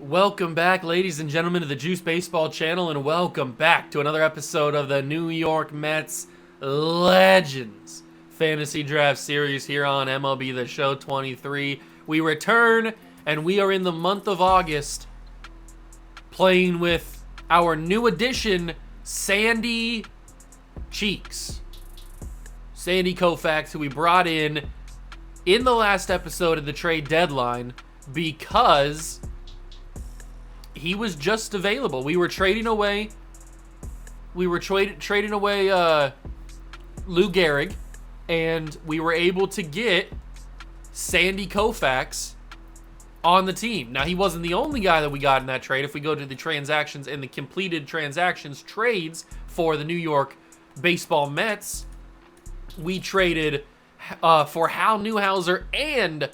Welcome back, ladies and gentlemen, to the Juice Baseball channel, and welcome back to another episode of the New York Mets Legends Fantasy Draft Series here on MLB The Show 23. We return, and we are in the month of August playing with our new addition, Sandy Cheeks. Sandy Koufax, who we brought in the last episode of the trade deadline because he was just available. We were trading away. Trading away Lou Gehrig, and we were able to get Sandy Koufax on the team. Now, he wasn't the only guy that we got in that trade. If we go to the transactions and the completed transactions trades for the New York Baseball Mets, we traded for Hal Newhouser and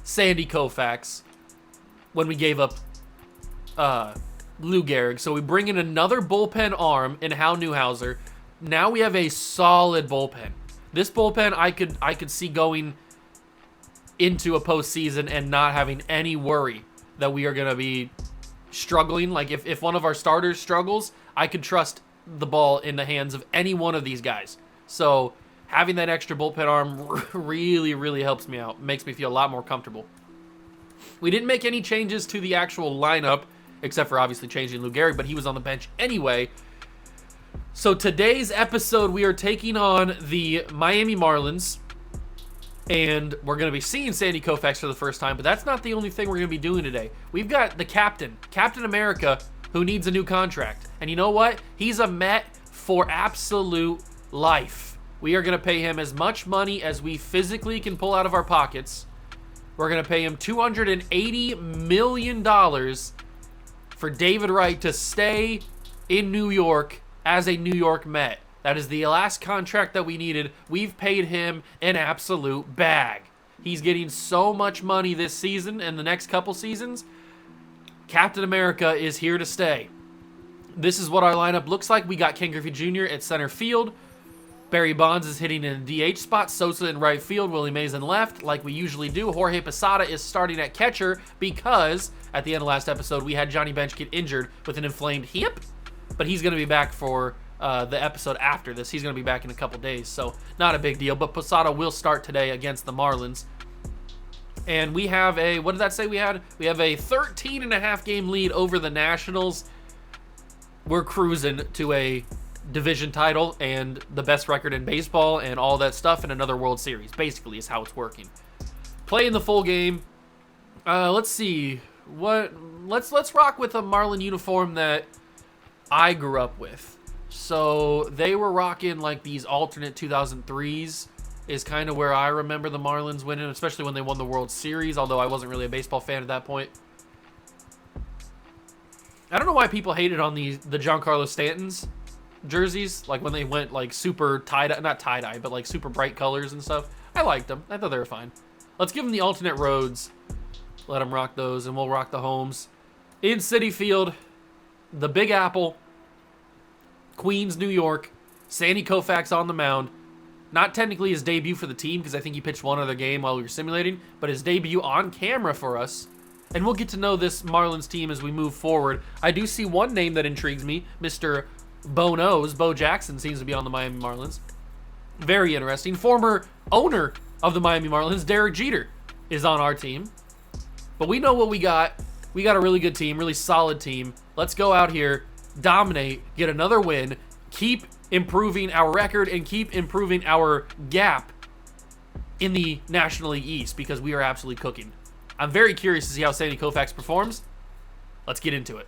Sandy Koufax when we gave up Lou Gehrig. So we bring in another bullpen arm in Hal Newhouser. Now we have a solid bullpen. This bullpen I could see going into a postseason and not having any worry that we are going to be struggling. Like if one of our starters struggles, I could trust the ball in the hands of any one of these guys. So having that extra bullpen arm really, really helps me out. Makes me feel a lot more comfortable. We didn't make any changes to the actual lineup, except for obviously changing Lou Gehrig, but he was on the bench anyway. So today's episode, we are taking on the Miami Marlins, and we're going to be seeing Sandy Koufax for the first time, but that's not the only thing we're going to be doing today. We've got the Captain America, who needs a new contract. And you know what? He's a Met for absolute life. We are going to pay him as much money as we physically can pull out of our pockets. We're going to pay him $280 million for David Wright to stay in New York as a New York Met. That is the last contract that we needed. We've paid him an absolute bag. He's getting so much money this season and the next couple seasons. Captain America is here to stay. This is what our lineup looks like. We got Ken Griffey Jr. at center field. Barry Bonds is hitting in the DH spot. Sosa in right field. Willie Mays in left, like we usually do. Jorge Posada is starting at catcher because at the end of last episode, we had Johnny Bench get injured with an inflamed hip. But he's going to be back for the episode after this. He's going to be back in a couple days, so not a big deal. But Posada will start today against the Marlins. And we have a, what did that say we had? We have a 13.5 game lead over the Nationals. We're cruising to a division title and the best record in baseball and all that stuff and another World Series, basically, is how it's working. Playing the full game. Let's see. Let's rock with a Marlin uniform that I grew up with. So they were rocking like these alternate 2003s is kind of where I remember the Marlins winning, especially when they won the World Series, although I wasn't really a baseball fan at that point. I don't know why people hated on the Giancarlo Stanton's jerseys, like when they went like super tie-dye, not tie-dye, but like super bright colors and stuff. I liked them. I thought they were fine. Let's give them the alternate roads. Let them rock those, and we'll rock the homes. In Citi Field, the Big Apple, Queens, New York, Sandy Koufax on the mound. Not technically his debut for the team, because I think he pitched one other game while we were simulating, but his debut on camera for us. And we'll get to know this Marlins team as we move forward. I do see one name that intrigues me, Mr. Bo Jackson seems to be on the Miami Marlins. Very interesting. Former owner of the Miami Marlins, Derek Jeter, is on our team. But we know what we got. We got a really good team, really solid team. Let's go out here, dominate, get another win, keep improving our record, and keep improving our gap in the National League East, because we are absolutely cooking. I'm very curious to see how Sandy Koufax performs. Let's get into it.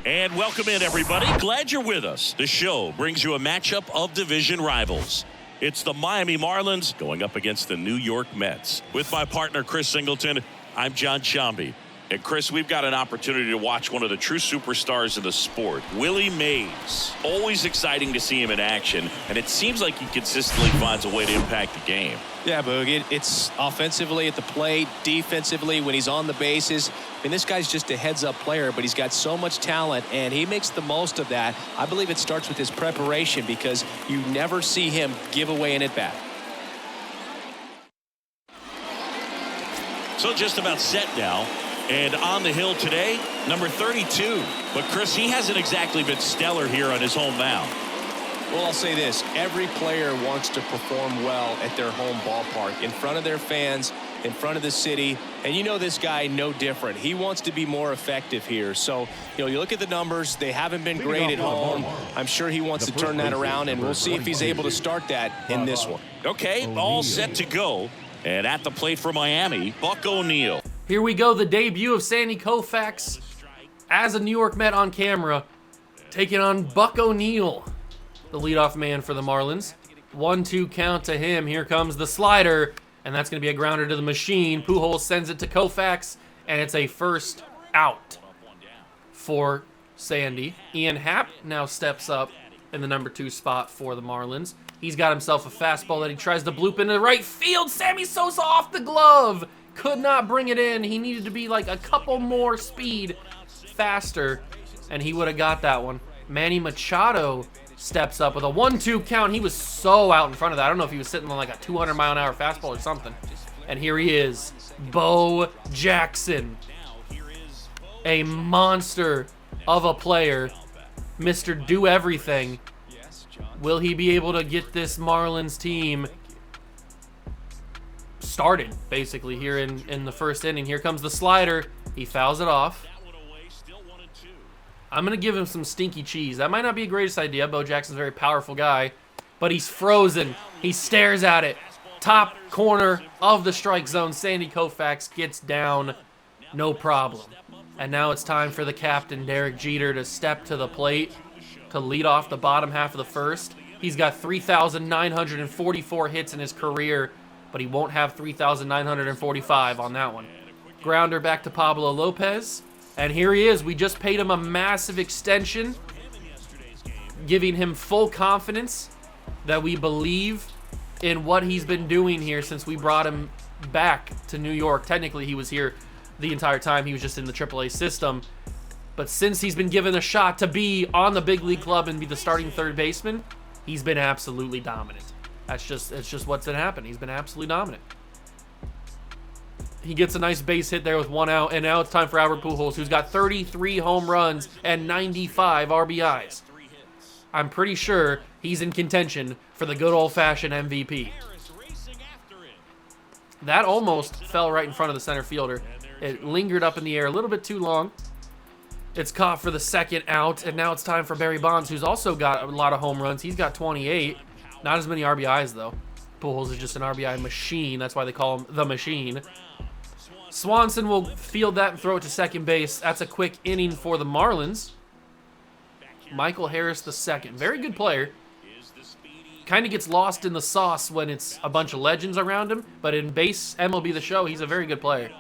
And welcome in, everybody. Glad you're with us. The show brings you a matchup of division rivals. It's the Miami Marlins going up against the New York Mets. With my partner, Chris Singleton, I'm John Shambi. And Chris, we've got an opportunity to watch one of the true superstars of the sport, Willie Mays. Always exciting to see him in action, and it seems like he consistently finds a way to impact the game. Yeah, Boog, it's offensively at the plate, defensively when he's on the bases. I mean, this guy's just a heads-up player, but he's got so much talent, and he makes the most of that. I believe it starts with his preparation, because you never see him give away an at-bat. So just about set now. And on the hill today, number 32. But Chris, he hasn't exactly been stellar here on his home mound. Well, I'll say this. Every player wants to perform well at their home ballpark, in front of their fans, in front of the city. And you know this guy no different. He wants to be more effective here. So, you look at the numbers. They haven't been great at home. I'm sure he wants to turn that around, and we'll see if he's able to start that in this one. Okay, all set to go. And at the plate for Miami, Buck O'Neil. Here we go, the debut of Sandy Koufax as a New York Met on camera, taking on Buck O'Neil, the leadoff man for the Marlins. 1-2 count to him. Here comes the slider, and that's going to be a grounder to the machine. Pujols sends it to Koufax, and it's a first out for Sandy. Ian Happ now steps up in the number 2 spot for the Marlins. He's got himself a fastball that he tries to bloop into right field. Sammy Sosa off the glove. Could not bring it in. He needed to be like a couple more speed faster, and he would have got that one. Manny Machado steps up with a 1-2 count. He was so out in front of that. I don't know if he was sitting on like a 200-mile-an-hour fastball or something. And here he is, Bo Jackson, a monster of a player, Mr. Do Everything. Will he be able to get this Marlins team started, basically, here in the first inning? Here comes the slider. He fouls it off. I'm going to give him some stinky cheese. That might not be a greatest idea. Bo Jackson's a very powerful guy, but he's frozen. He stares at it. Top corner of the strike zone. Sandy Koufax gets down. No problem. And now it's time for the captain, Derek Jeter, to step to the plate to lead off the bottom half of the first. He's got 3,944 hits in his career, but he won't have 3,945 on that one. Grounder back to Pablo Lopez. And here he is. We just paid him a massive extension, giving him full confidence that we believe in what he's been doing here since we brought him back to New York. Technically, he was here the entire time. He was just in the AAA system. But since he's been given a shot to be on the big league club and be the starting third baseman, he's been absolutely dominant. It's just what's been happening. He's been absolutely dominant. He gets a nice base hit there with 1 out, and now it's time for Albert Pujols, who's got 33 home runs and 95 RBIs. I'm pretty sure he's in contention for the good old-fashioned MVP. That almost fell right in front of the center fielder. It lingered up in the air a little bit too long. It's caught for the second out, and now it's time for Barry Bonds, who's also got a lot of home runs. He's got 28. Not as many RBIs, though. Pujols is just an RBI machine. That's why they call him the Machine. Swanson will field that and throw it to second base. That's a quick inning for the Marlins. Michael Harris II. Very good player. Kind of gets lost in the sauce when it's a bunch of legends around him, but in base MLB The Show, he's a very good player.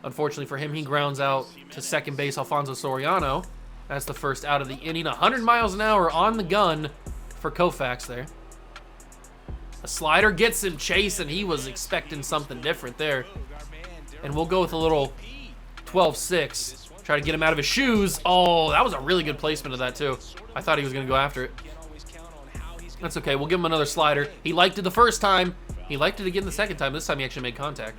Unfortunately for him, he grounds out to second base Alfonso Soriano. That's the first out of the inning. 100 miles an hour on the gun for Koufax there. A slider gets him chasing. He was expecting something different there. And we'll go with a little 12-6. Try to get him out of his shoes. Oh, that was a really good placement of that, too. I thought he was going to go after it. That's okay. We'll give him another slider. He liked it the first time. He liked it again the second time. This time he actually made contact.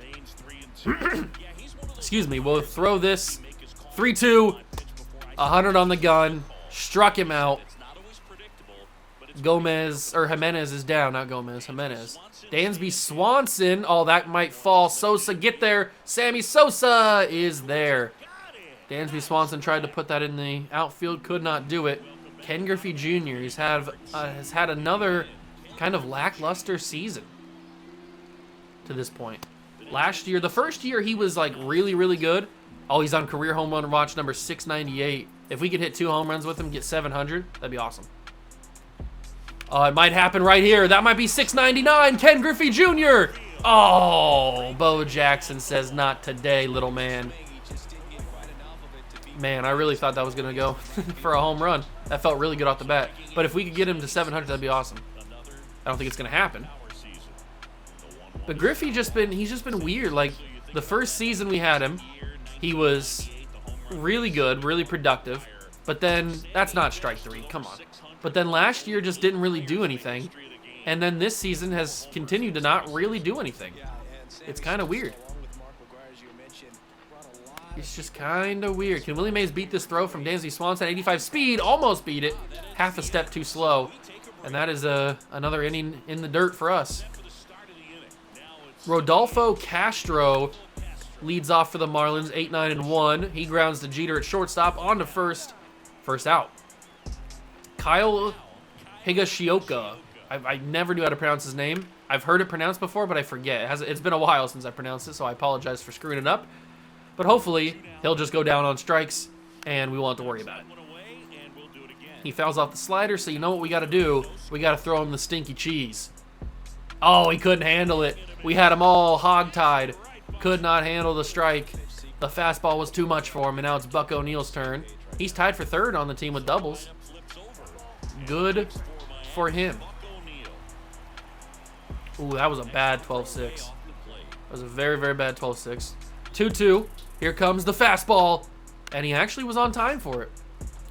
Excuse me. We'll throw this. 3-2. 100 on the gun. Struck him out. Jimenez is down, not Gomez, Jimenez. Dansby Swanson, oh, that might fall. Sosa, get there. Sammy Sosa is there. Dansby Swanson tried to put that in the outfield, could not do it. Ken Griffey Jr. has had another kind of lackluster season to this point. Last year, the first year, he was like really, really good. Oh, he's on career home run watch number 698. If we could hit 2 home runs with him, get 700, that'd be awesome. It might happen right here. That might be 699. Ken Griffey Jr. Oh, Bo Jackson says not today, little man. Man, I really thought that was going to go for a home run. That felt really good off the bat. But if we could get him to 700, that'd be awesome. I don't think it's going to happen. But Griffey he's just been weird. Like, the first season we had him, he was really good, really productive. But then, that's not strike 3. Come on. But then last year just didn't really do anything. And then this season has continued to not really do anything. It's kind of weird. It's just kind of weird. Can Willie Mays beat this throw from Dansby Swanson? 85 speed, almost beat it. Half a step too slow. And that is another inning in the dirt for us. Rodolfo Castro leads off for the Marlins, 8-9-1. He grounds to Jeter at shortstop, on to first out. Kyle Higashioka. I never knew how to pronounce his name. I've heard it pronounced before, but I forget. It's been a while since I pronounced it, so I apologize for screwing it up. But hopefully, he'll just go down on strikes, and we won't have to worry about it. He fouls off the slider, so you know what we got to do. We got to throw him the stinky cheese. Oh, he couldn't handle it. We had him all hog-tied. Could not handle the strike. The fastball was too much for him, and now it's Buck O'Neill's turn. He's tied for third on the team with doubles. Good for him. Ooh, that was a bad 12-6. That was a very, very bad 12-6. 2-2. Here comes the fastball, and he actually was on time for it.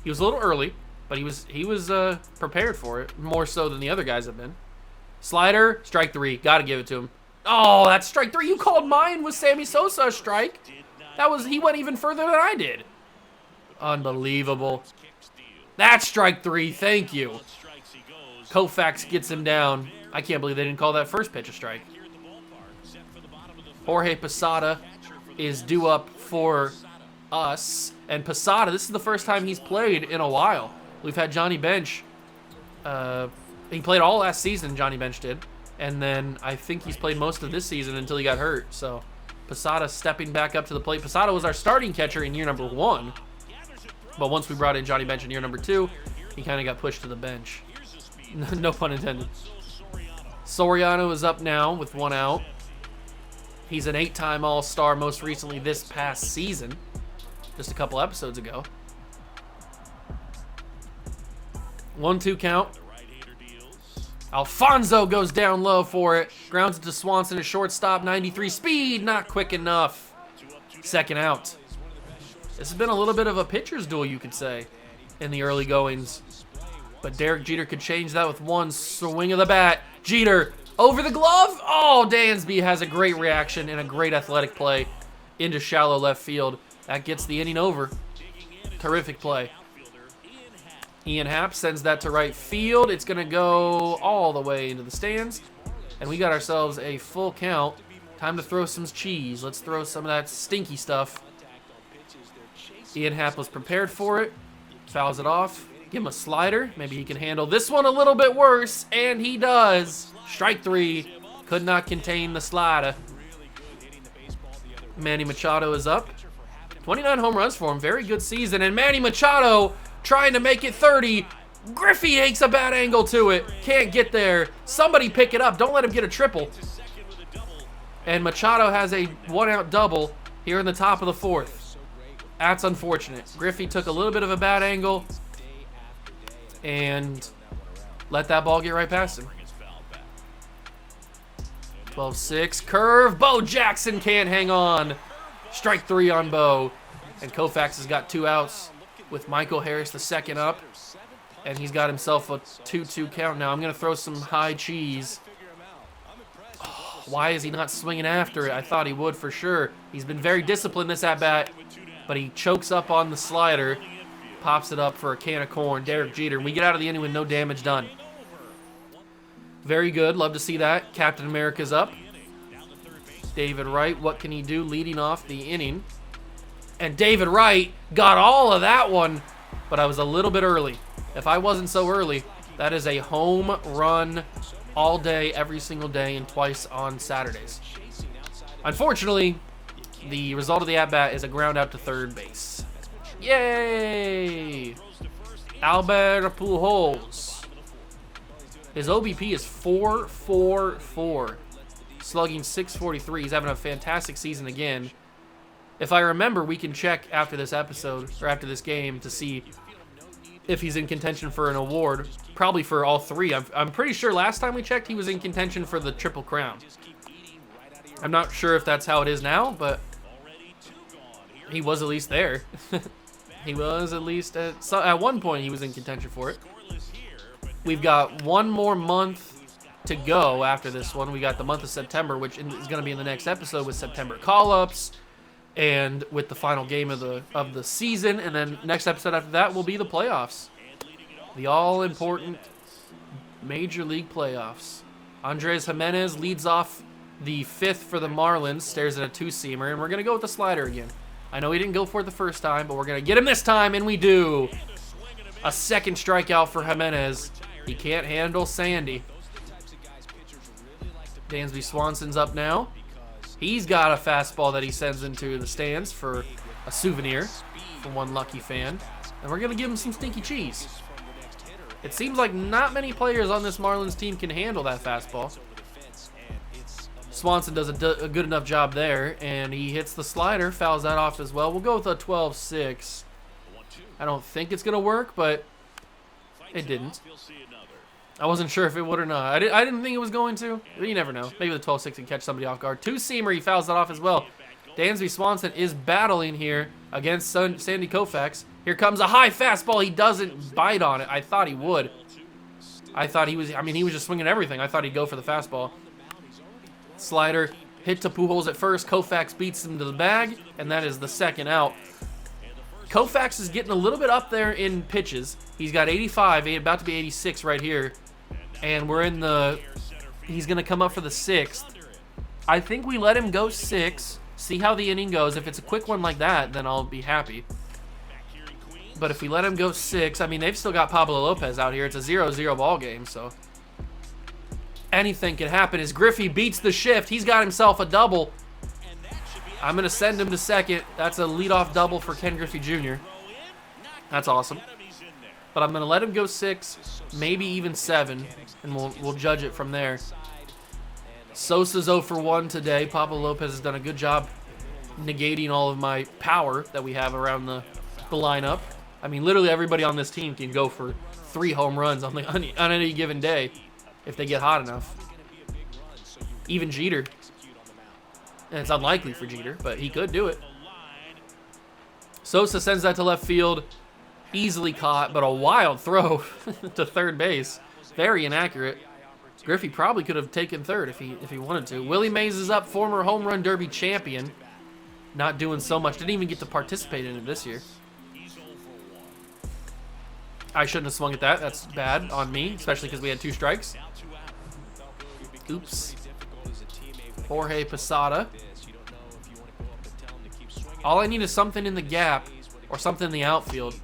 He was a little early, but he was prepared for it, more so than the other guys have been. Slider, strike 3. Got to give it to him. Oh, that's strike 3. You called mine with Sammy Sosa a strike. He went even further than I did. Unbelievable. That's strike 3. Thank you. Koufax gets him down. I can't believe they didn't call that first pitch a strike. Jorge Posada is due up for us. And Posada, this is the first time he's played in a while. We've had Johnny Bench. He played all last season, Johnny Bench did. And then I think he's played most of this season until he got hurt. So Posada stepping back up to the plate. Posada was our starting catcher in year number 1. But once we brought in Johnny Bench in year number 2, he kind of got pushed to the bench. No pun intended. Soriano is up now with 1 out. He's an 8-time All-Star, most recently this past season, just a couple episodes ago. 1-2 count. Alfonso goes down low for it. Grounds it to Swanson at shortstop. 93 speed, not quick enough. 2nd out. This has been a little bit of a pitcher's duel, you could say, in the early goings. But Derek Jeter could change that with 1 swing of the bat. Jeter over the glove. Oh, Dansby has a great reaction and a great athletic play into shallow left field. That gets the inning over. Terrific play. Ian Happ sends that to right field. It's going to go all the way into the stands. And we got ourselves a full count. Time to throw some cheese. Let's throw some of that stinky stuff. Ian Happ was prepared for it. Fouls it off. Give him a slider. Maybe he can handle this one a little bit worse. And he does. Strike 3. Could not contain the slider. Manny Machado is up. 29 home runs for him. Very good season. And Manny Machado trying to make it 30. Griffey takes a bad angle to it. Can't get there. Somebody pick it up. Don't let him get a triple. And Machado has a 1-out double here in the top of the 4th. That's unfortunate. Griffey took a little bit of a bad angle and let that ball get right past him. 12-6. Curve. Bo Jackson can't hang on. Strike 3 on Bo. And Koufax has got 2 outs with Michael Harris the 2nd up. And he's got himself a 2-2 count now. I'm going to throw some high cheese. Oh, why is he not swinging after it? I thought he would for sure. He's been very disciplined this at-bat. But he chokes up on the slider. Pops it up for a can of corn. Derek Jeter. We get out of the inning with no damage done. Very good. Love to see that. Captain America's up. David Wright, what can he do leading off the inning? And David Wright got all of that one, but I was a little bit early. If I wasn't so early, that is a home run all day, every single day, and twice on Saturdays. Unfortunately, the result of the at-bat is a ground out to third base. Yay! Albert Pujols. His OBP is 4.44. Slugging 643. He's having a fantastic season again. If I remember, we can check after this episode, or after this game, to see if he's in contention for an award. Probably for all 3. I'm pretty sure last time we checked, he was in contention for the Triple Crown. I'm not sure if that's how it is now, but he was at least there. He was at least at one point he was in contention for it. We've got 1 more month to go after this one. We got the month of September, which is going to be in the next episode with September call-ups and with the final game of the season. And then next episode after that will be the playoffs. The all-important Major League playoffs. Andres Jimenez leads off the 5th for the Marlins, stares at a two-seamer, and we're going to go with the slider again. I know he didn't go for it the first time, but we're going to get him this time, and we do. A second strikeout for Jimenez. He can't handle Sandy. Dansby Swanson's up now. He's got a fastball that he sends into the stands for a souvenir from one lucky fan. And we're going to give him some stinky cheese. It seems like not many players on this Marlins team can handle that fastball. Swanson does a good enough job there, and he hits the slider, fouls that off as well. We'll go with a 12-6. I don't think it's going to work, but it didn't. I wasn't sure if it would or not. I didn't think it was going to, but you never know. Maybe the 12-6 can catch somebody off guard. Two-seamer, he fouls that off as well. Dansby Swanson is battling here against Sandy Koufax. Here comes a high fastball. He doesn't bite on it. I thought he would. He was just swinging everything. I thought he'd go for the fastball. Slider hit to Pujols at first. Koufax beats him to the bag, and that is the second out. Koufax is getting a little bit up there in pitches. He's got 85, about to be 86 right here. And we're in the... He's going to come up for the 6th. I think we let him go 6, see how the inning goes. If it's a quick one like that, then I'll be happy. But if we let him go 6, I mean, they've still got Pablo Lopez out here. It's a 0-0 ball game, so... Anything can happen as Griffey beats the shift. He's got himself a double. I'm going to send him to second. That's a leadoff double for Ken Griffey Jr. That's awesome. But I'm going to let him go 6, maybe even 7, and we'll judge it from there. Sosa's 0 for 1 today. Pablo Lopez has done a good job negating all of my power that we have around the lineup. I mean, literally everybody on this team can go for 3 home runs on any given day if they get hot enough. Even Jeter. And it's unlikely for Jeter, but he could do it. Sosa sends that to left field. Easily caught, but a wild throw to third base. Very inaccurate. Griffey probably could have taken third if he wanted to. Willie Mays is up, former home run derby champion. Not doing so much. Didn't even get to participate in it this year. I shouldn't have swung at that. That's bad on me, especially because we had 2 strikes. Oops. Jorge Posada. All I need is something in the gap or something in the outfield,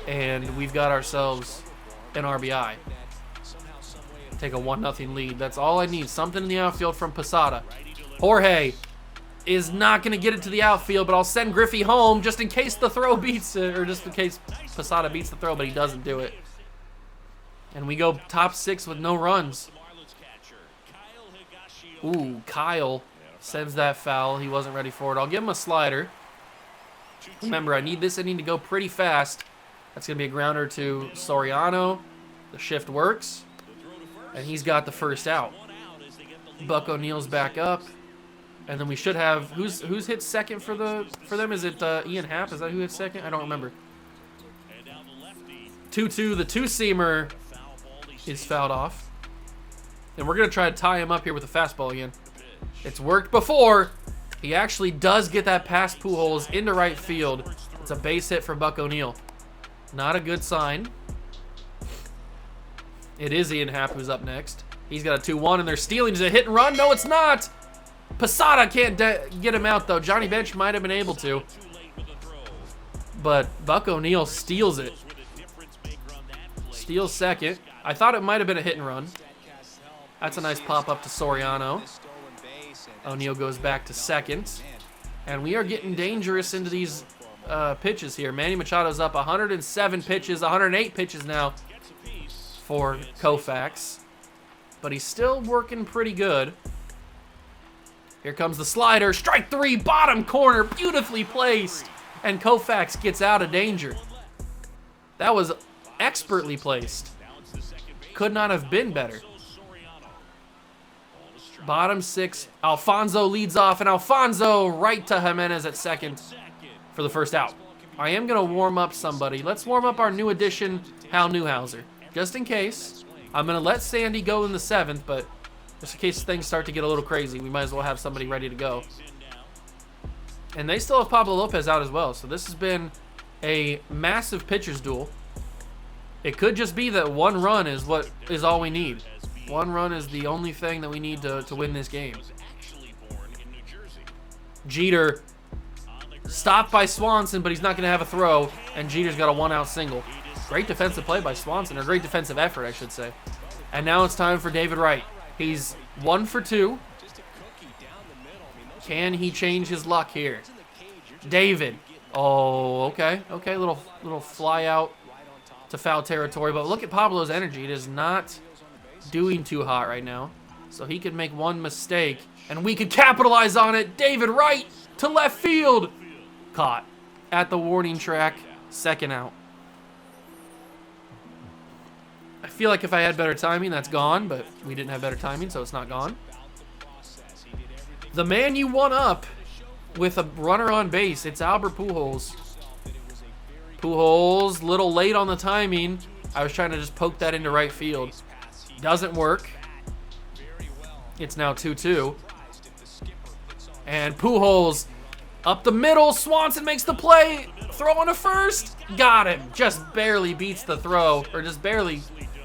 and we've got ourselves an RBI. Take a 1-0 lead. That's all I need. Something in the outfield from Posada. Jorge is not going to get it to the outfield, but I'll send Griffey home just in case the throw beats it, or just in case Posada beats the throw, but he doesn't do it. And we go top 6 with no runs. Ooh, Kyle sends that foul. He wasn't ready for it. I'll give him a slider. Remember, I need this inning to go pretty fast. That's going to be a grounder to Soriano. The shift works. And he's got the first out. Buck O'Neill's back up. And then we should have... Who's hit second for them? Is it Ian Happ? Is that who hit second? I don't remember. 2-2. The two-seamer is fouled off. And we're going to try to tie him up here with a fastball again. It's worked before. He actually does get that past Pujols into right field. It's a base hit for Buck O'Neill. Not a good sign. It is Ian Happ who's up next. He's got a 2-1, and they're stealing. Is it a hit and run? No, it's not. Posada can't get him out, though. Johnny Bench might have been able to. But Buck O'Neill steals it. Steals second. I thought it might have been a hit and run. That's a nice pop-up to Soriano. O'Neill goes back to second. And we are getting dangerous into these pitches here. Manny Machado's up 107 pitches, 108 pitches now for Koufax. But he's still working pretty good. Here comes the slider. Strike 3, bottom corner, beautifully placed. And Koufax gets out of danger. That was expertly placed. Could not have been better. Bottom 6, Alfonso leads off, and Alfonso right to Jimenez at second for the first out. I am going to warm up somebody. Let's warm up our new addition, Hal Newhouser. Just in case. I'm going to let Sandy go in the 7th, but just in case things start to get a little crazy, we might as well have somebody ready to go. And they still have Pablo Lopez out as well, so this has been a massive pitcher's duel. It could just be that one run is what is all we need. One run is the only thing that we need to win this game. Jeter stopped by Swanson, but he's not going to have a throw, and Jeter's got a 1-out single. Great defensive play by Swanson, or great defensive effort, I should say. And now it's time for David Wright. He's 1 for 2. Can he change his luck here? David. Oh, okay. Okay, little fly out to foul territory. But look at Pablo's energy. It is not doing too hot right now. So he could make one mistake, and we could capitalize on it. David Wright to left field. Caught at the warning track. 2nd out. I feel like if I had better timing, that's gone, but we didn't have better timing, so it's not gone. The man you won up with a runner on base, it's Albert Pujols. Pujols, little late on the timing. I was trying to just poke that into right field. Doesn't work. It's now 2-2. And Pujols up the middle. Swanson makes the play. Throw on to first. Got him. Just barely beats the throw, or just barely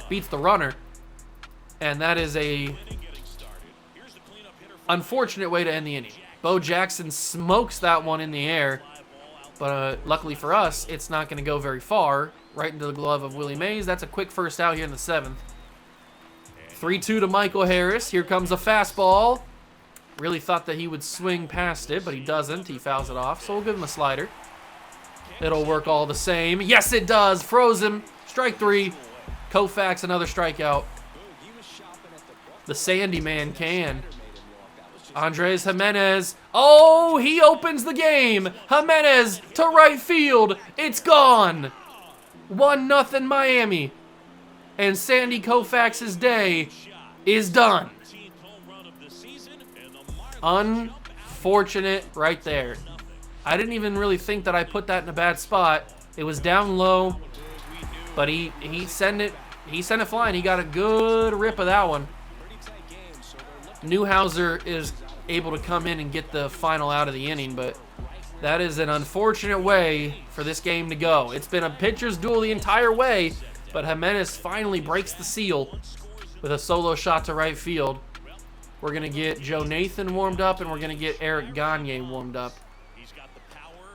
beats the runner. And that is a unfortunate way to end the inning. Bo Jackson smokes that one in the air, but luckily for us, it's not going to go very far. Right into the glove of Willie Mays. That's a quick 1st out here in the 7th. 3-2 to Michael Harris. Here comes a fastball. Really thought that he would swing past it, but he doesn't. He fouls it off, so we'll give him a slider. It'll work all the same. Yes, it does. Froze him. Strike 3. Koufax, another strikeout. The Sandy man can. Andres Jimenez. Oh, he opens the game. Jimenez to right field. It's gone. 1-0 Miami. And Sandy Koufax's day is done. Unfortunate right there. I didn't even really think that I put that in a bad spot. It was down low, but he sent it flying. He got a good rip of that one. Newhouser is able to come in and get the final out of the inning, but that is an unfortunate way for this game to go. It's been a pitcher's duel the entire way, but Jimenez finally breaks the seal with a solo shot to right field. We're going to get Joe Nathan warmed up, and we're going to get Eric Gagne warmed up.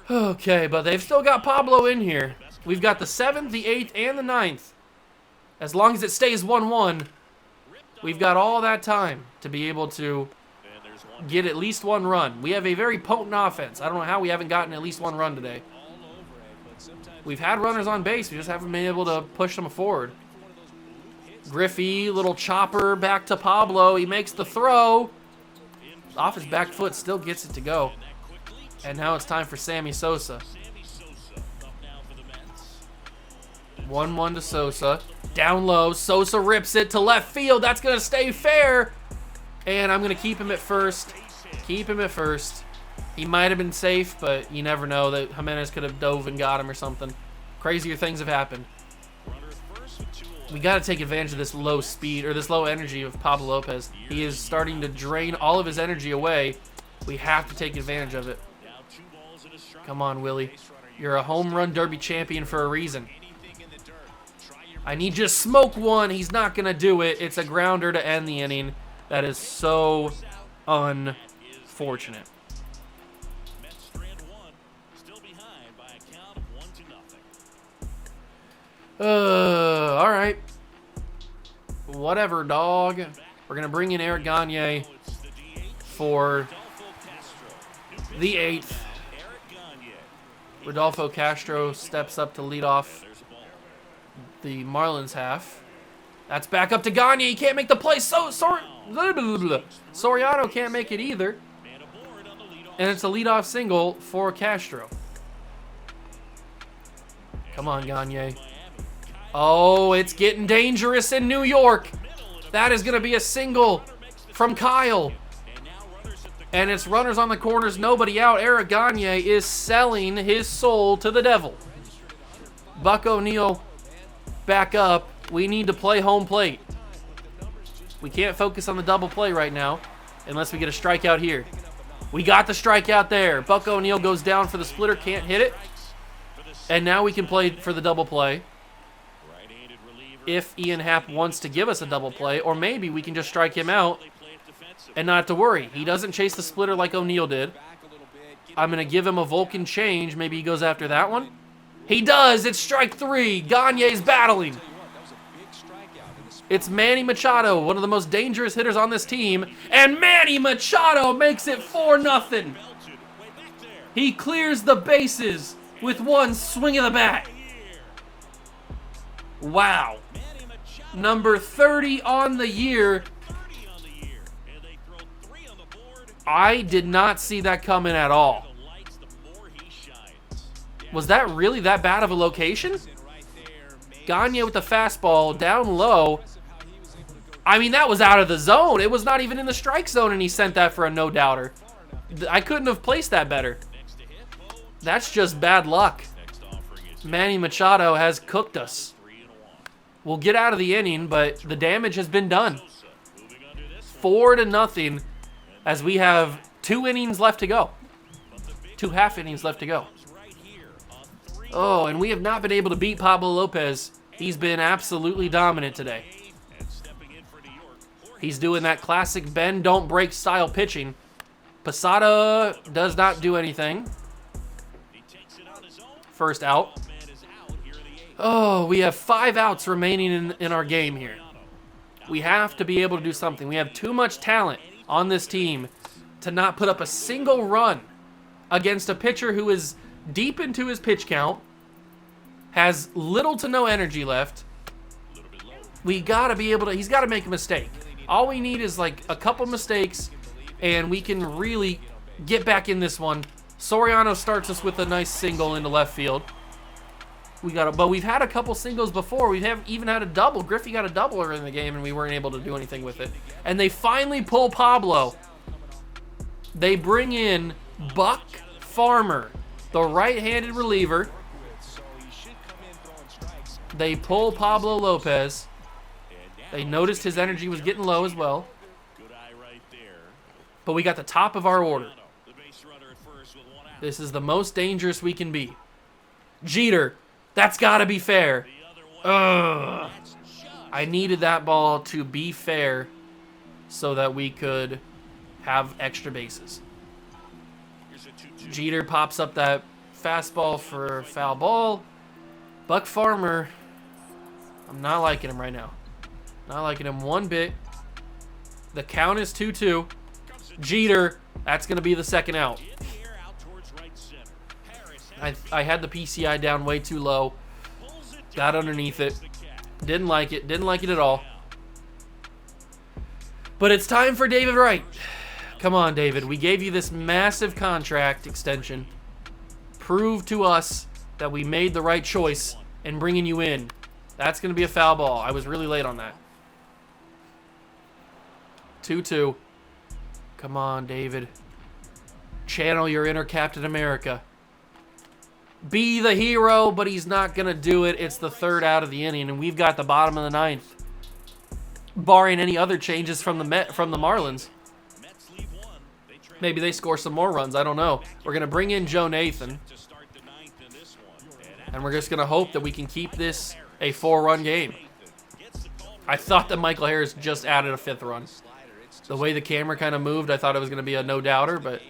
Okay, but they've still got Pablo in here. We've got the 7th, the 8th, and the 9th. As long as it stays 1-1, we've got all that time to be able to get at least one run. We have a very potent offense. I don't know how we haven't gotten at least one run today. We've had runners on base. We just haven't been able to push them forward. Griffey, little chopper back to Pablo. He makes the throw. Off his back foot, still gets it to go. And now it's time for Sammy Sosa. 1-1 to Sosa. Down low. Sosa rips it to left field. That's going to stay fair. And I'm going to keep him at first. Keep him at first. He might have been safe, but you never know. That Jimenez could have dove and got him or something. Crazier things have happened. We got to take advantage of this low speed, or this low energy of Pablo Lopez. He is starting to drain all of his energy away. We have to take advantage of it. Come on, Willie. You're a home run derby champion for a reason. I need you to smoke one. He's not going to do it. It's a grounder to end the inning. That is so unfortunate. All right. Whatever, dog. We're going to bring in Eric Gagne for the 8th. Rodolfo Castro steps up to lead off the Marlins half. That's back up to Gagne. He can't make the play. Soriano can't make it either. And it's a leadoff single for Castro. Come on, Gagne. Oh, it's getting dangerous in New York. That is going to be a single from Kyle. And it's runners on the corners, nobody out. Eric Gagne is selling his soul to the devil. Buck O'Neil back up. We need to play home plate. We can't focus on the double play right now unless we get a strikeout here. We got the strikeout there. Buck O'Neil goes down for the splitter, can't hit it. And now we can play for the double play if Ian Happ wants to give us a double play, or maybe we can just strike him out and not have to worry. He doesn't chase the splitter like O'Neil did. I'm going to give him a Vulcan change. Maybe he goes after that one. He does. It's strike 3. Gagne's battling. It's Manny Machado, one of the most dangerous hitters on this team. And Manny Machado makes it 4-0. He clears the bases with one swing of the bat. Wow. Number 30 on the year. I did not see that coming at all. Was that really that bad of a location? Gagne with the fastball down low. I mean, that was out of the zone. It was not even in the strike zone, and he sent that for a no-doubter. I couldn't have placed that better. That's just bad luck. Manny Machado has cooked us. We'll get out of the inning, but the damage has been done. 4-0 as we have 2 innings left to go. 2 half innings left to go. Oh, and we have not been able to beat Pablo Lopez. He's been absolutely dominant today. He's doing that classic bend, don't break style pitching. Posada does not do anything. First out. Oh, we have 5 outs remaining in our game here. We have to be able to do something. We have too much talent on this team to not put up a single run against a pitcher who is deep into his pitch count, has little to no energy left. We got to be able to, he's got to make a mistake. All we need is like a couple mistakes, and we can really get back in this one. Soriano starts us with a nice single into left field. But we've had a couple singles before. We have even had a double. Griffey got a double early in the game, and we weren't able to do anything with it. And they finally pull Pablo. They bring in Buck Farmer, the right-handed reliever. They pull Pablo Lopez. They noticed his energy was getting low as well. But we got the top of our order. This is the most dangerous we can be. Jeter, that's got to be fair. Ugh. I needed that ball to be fair so that we could have extra bases. Jeter pops up that fastball for foul ball. Buck Farmer, I'm not liking him right now. Not liking him one bit. The count is 2-2. Jeter, that's going to be the second out. I had the PCI down way too low. Got underneath it. Didn't like it. Didn't like it at all. But it's time for David Wright. Come on, David. We gave you this massive contract extension. Prove to us that we made the right choice in bringing you in. That's going to be a foul ball. I was really late on that. 2-2. Come on, David. Channel your inner Captain America. Be the hero, but he's not going to do it. It's the 3rd out of the inning, and we've got the bottom of the 9th. Barring any other changes from the Marlins. Maybe they score some more runs. I don't know. We're going to bring in Joe Nathan. And we're just going to hope that we can keep this a 4-run game. I thought that Michael Harris just added a 5th run. The way the camera kind of moved, I thought it was going to be a no-doubter, but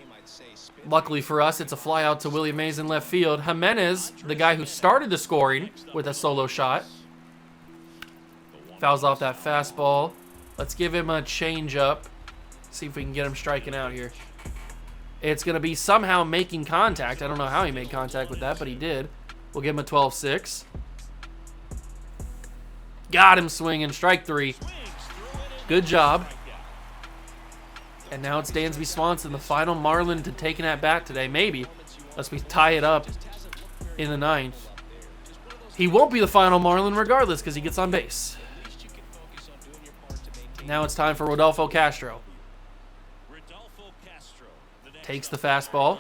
luckily for us, it's a fly out to Willie Mays in left field. Jimenez, the guy who started the scoring with a solo shot, fouls off that fastball. Let's give him a change-up. See if we can get him striking out here. It's going to be somehow making contact. I don't know how he made contact with that, but he did. We'll give him a 12-6. Got him swinging. Strike 3. Good job. And now it's Dansby Swanson, the final Marlin to take an at-bat today. Maybe, unless we tie it up in the 9th. He won't be the final Marlin regardless because he gets on base. Now it's time for Rodolfo Castro. Takes the fastball.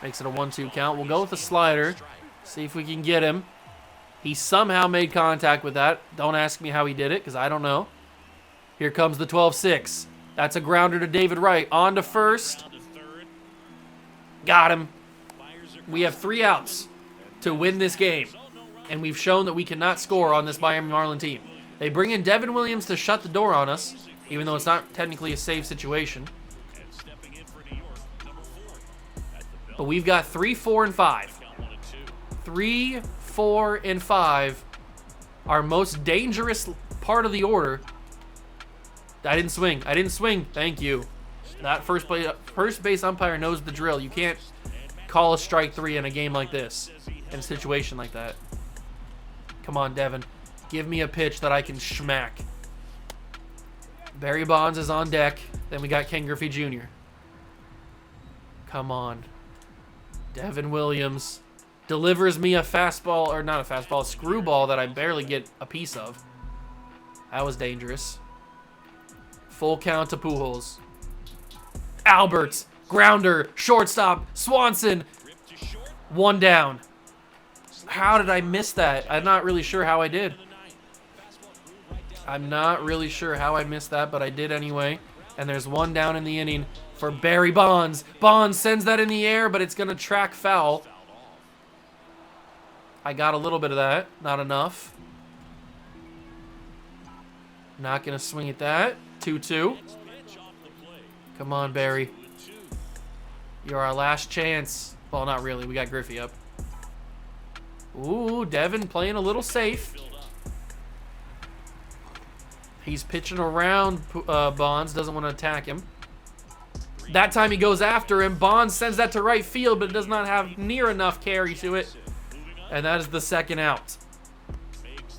Makes it a 1-2 count. We'll go with the slider. See if we can get him. He somehow made contact with that. Don't ask me how he did it because I don't know. Here comes the 12-6. That's a grounder to David Wright. On to first. Got him. We have 3 outs to win this game. And we've shown that we cannot score on this Miami Marlin team. They bring in Devin Williams to shut the door on us, even though it's not technically a safe situation. But we've got 3, 4, and 5. 3, 4, and 5. Our most dangerous part of the order. I didn't swing. I didn't swing. Thank you. That first base umpire knows the drill. You can't call a strike 3 in a game like this, in a situation like that. Come on, Devin. Give me a pitch that I can schmack. Barry Bonds is on deck. Then we got Ken Griffey Jr. Come on. Devin Williams delivers me a fastball, or not a fastball, a screwball that I barely get a piece of. That was dangerous. Full count to Pujols. Alberts, grounder, shortstop, Swanson. 1 down. How did I miss that? I'm not really sure how I did. I'm not really sure how I missed that, but I did anyway. And there's 1 down in the inning for Barry Bonds. Bonds sends that in the air, but it's going to track foul. I got a little bit of that. Not enough. Not going to swing at that. 2-2. Come on, Barry. You're our last chance. Well, not really. We got Griffey up. Ooh, Devin playing a little safe. He's pitching around Bonds. Doesn't want to attack him. That time he goes after him. Bonds sends that to right field, but it does not have near enough carry to it. And that is the 2nd out.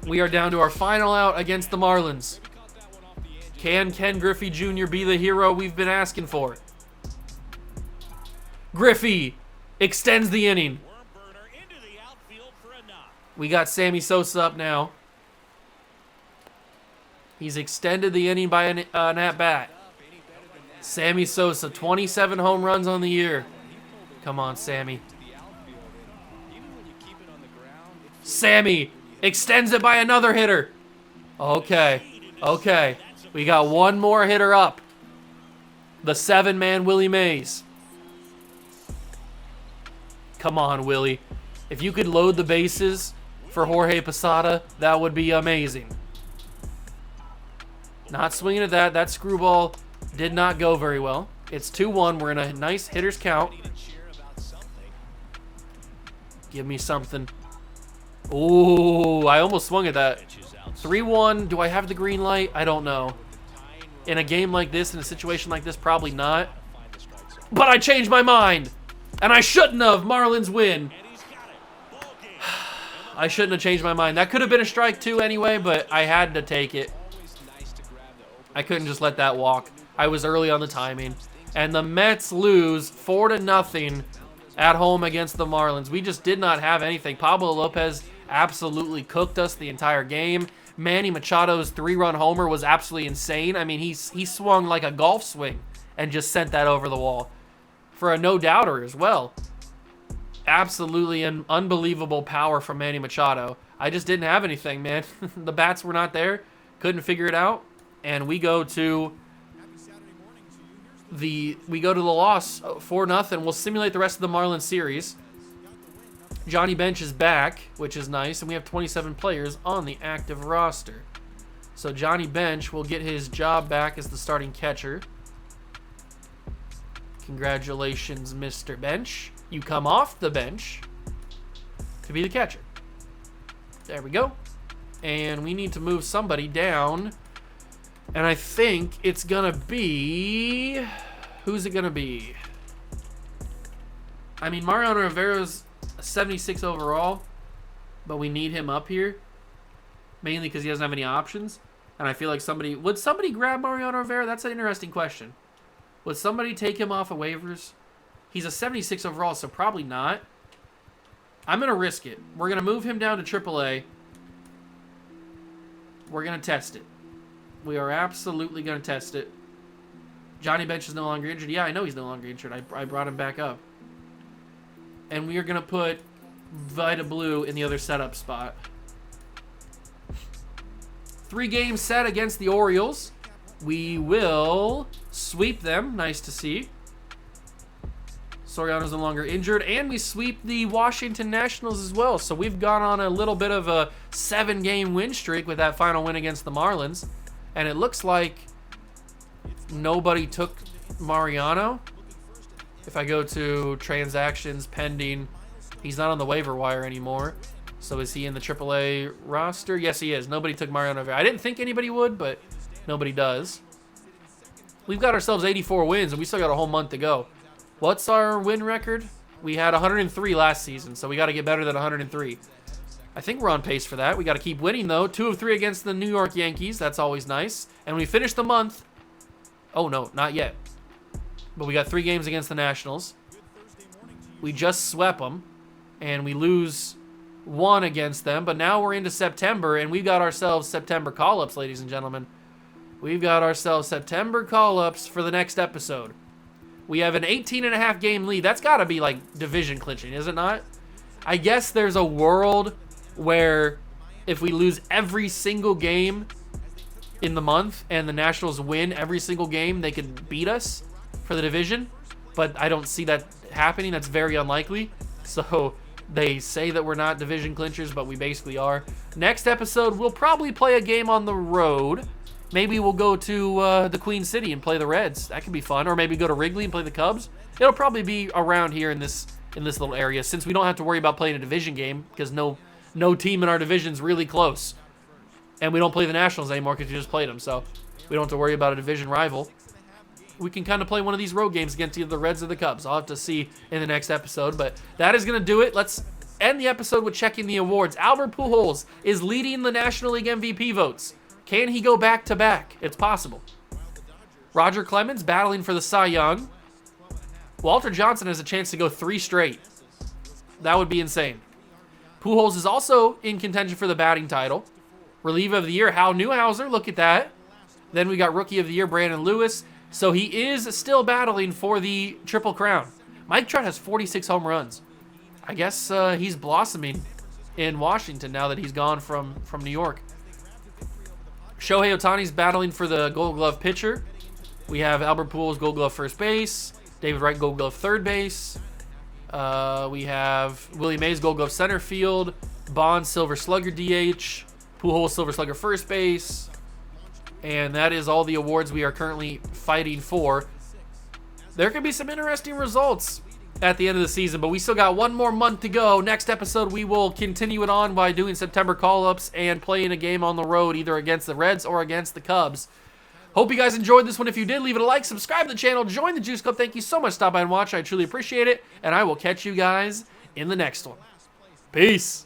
We are down to our final out against the Marlins. Can Ken Griffey Jr. be the hero we've been asking for? Griffey extends the inning. We got Sammy Sosa up now. He's extended the inning by an at-bat. Sammy Sosa, 27 home runs on the year. Come on, Sammy. Sammy extends it by another hitter. Okay. We got 1 more hitter up. The 7-man Willie Mays. Come on, Willie. If you could load the bases for Jorge Posada, that would be amazing. Not swinging at that. That screwball did not go very well. It's 2-1. We're in a nice hitter's count. Give me something. Ooh, I almost swung at that. 3-1. Do I have the green light? I don't know. In a game like this, in a situation like this, probably not. But I changed my mind. And I shouldn't have. Marlins win. I shouldn't have changed my mind. That could have been a strike 2 anyway, but I had to take it. I couldn't just let that walk. I was early on the timing. And the Mets lose 4-0 at home against the Marlins. We just did not have anything. Pablo Lopez absolutely cooked us the entire game. Manny Machado's 3-run homer was absolutely insane. I mean, he swung like a golf swing and just sent that over the wall for a no-doubter as well. Absolutely an unbelievable power from Manny Machado. I just didn't have anything, man. The bats were not there. Couldn't figure it out. And we go to the loss 4-0. We'll simulate the rest of the Marlins series. Johnny Bench is back, which is nice, and we have 27 players on the active roster. So Johnny Bench will get his job back as the starting catcher. Congratulations, Mr. Bench. You come off the bench to be the catcher. There we go. And we need to move somebody down. And I think it's going to be... Who's it going to be? I mean, Mariano Rivera's 76 overall, but we need him up here. Mainly because he doesn't have any options. And I feel like somebody... Would somebody grab Mariano Rivera? That's an interesting question. Would somebody take him off of waivers? He's a 76 overall, so probably not. I'm going to risk it. We're going to move him down to AAA. We're going to test it. We are absolutely going to test it. Johnny Bench is no longer injured. Yeah, I know he's no longer injured. I brought him back up. And we are going to put Vita Blue in the other setup spot. 3 games set against the Orioles. We will sweep them. Nice to see. Soriano's no longer injured, and we sweep the Washington Nationals as well. So we've gone on a little bit of a 7-game win streak with that final win against the Marlins. And it looks like nobody took Mariano. If I go to transactions pending, he's not on the waiver wire anymore. So is he in the AAA roster? Yes, he is. Nobody took Mariano. I didn't think anybody would, but nobody does. We've got ourselves 84 wins, and we still got a whole month to go. What's our win record? We had 103 last season, so we got to get better than 103. I think we're on pace for that. We got to keep winning, though. 2 of 3 against the New York Yankees. That's always nice. And we finished the month. Oh, no, not yet. But we got 3 games against the Nationals. We just swept them, and we lose 1 against them. But now we're into September, and we've got ourselves September call-ups, ladies and gentlemen. We've got ourselves September call-ups for the next episode. We have an 18.5 game lead. That's got to be like division clinching, is it not? I guess there's a world where if we lose every single game in the month and the Nationals win every single game, they could beat us for the division. But I don't see that happening. That's very unlikely. So they say that we're not division clinchers, but we basically are. Next episode, we'll probably play a game on the road. Maybe we'll go to the Queen City and play the Reds. That could be fun. Or maybe go to Wrigley and play the Cubs. It'll probably be around here in this little area, since we don't have to worry about playing a division game because no team in our division's really close. And we don't play the Nationals anymore because we just played them. So we don't have to worry about a division rival. We can kind of play one of these road games against either the Reds or the Cubs. I'll have to see in the next episode. But that is going to do it. Let's end the episode with checking the awards. Albert Pujols is leading the National League MVP votes. Can he go back-to-back? It's possible. Roger Clemens battling for the Cy Young. Walter Johnson has a chance to go 3 straight. That would be insane. Pujols is also in contention for the batting title. Reliever of the Year, Hal Newhouser. Look at that. Then we got Rookie of the Year, Brandon Lewis. So he is still battling for the Triple Crown. Mike Trout has 46 home runs. I guess he's blossoming in Washington now that he's gone from New York. Shohei Ohtani's battling for the Gold Glove pitcher. We have Albert Pujols, Gold Glove first base. David Wright, Gold Glove third base. We have Willie Mays, Gold Glove center field. Bond, Silver Slugger DH. Pujols, Silver Slugger first base. And that is all the awards we are currently fighting for. There could be some interesting results at the end of the season, but we still got 1 more month to go. Next episode, we will continue it on by doing September call-ups and playing a game on the road, either against the Reds or against the Cubs. Hope you guys enjoyed this one. If you did, leave it a like, subscribe to the channel, join the Juice Club. Thank you so much for stopping by and watching. I truly appreciate it, and I will catch you guys in the next one. Peace.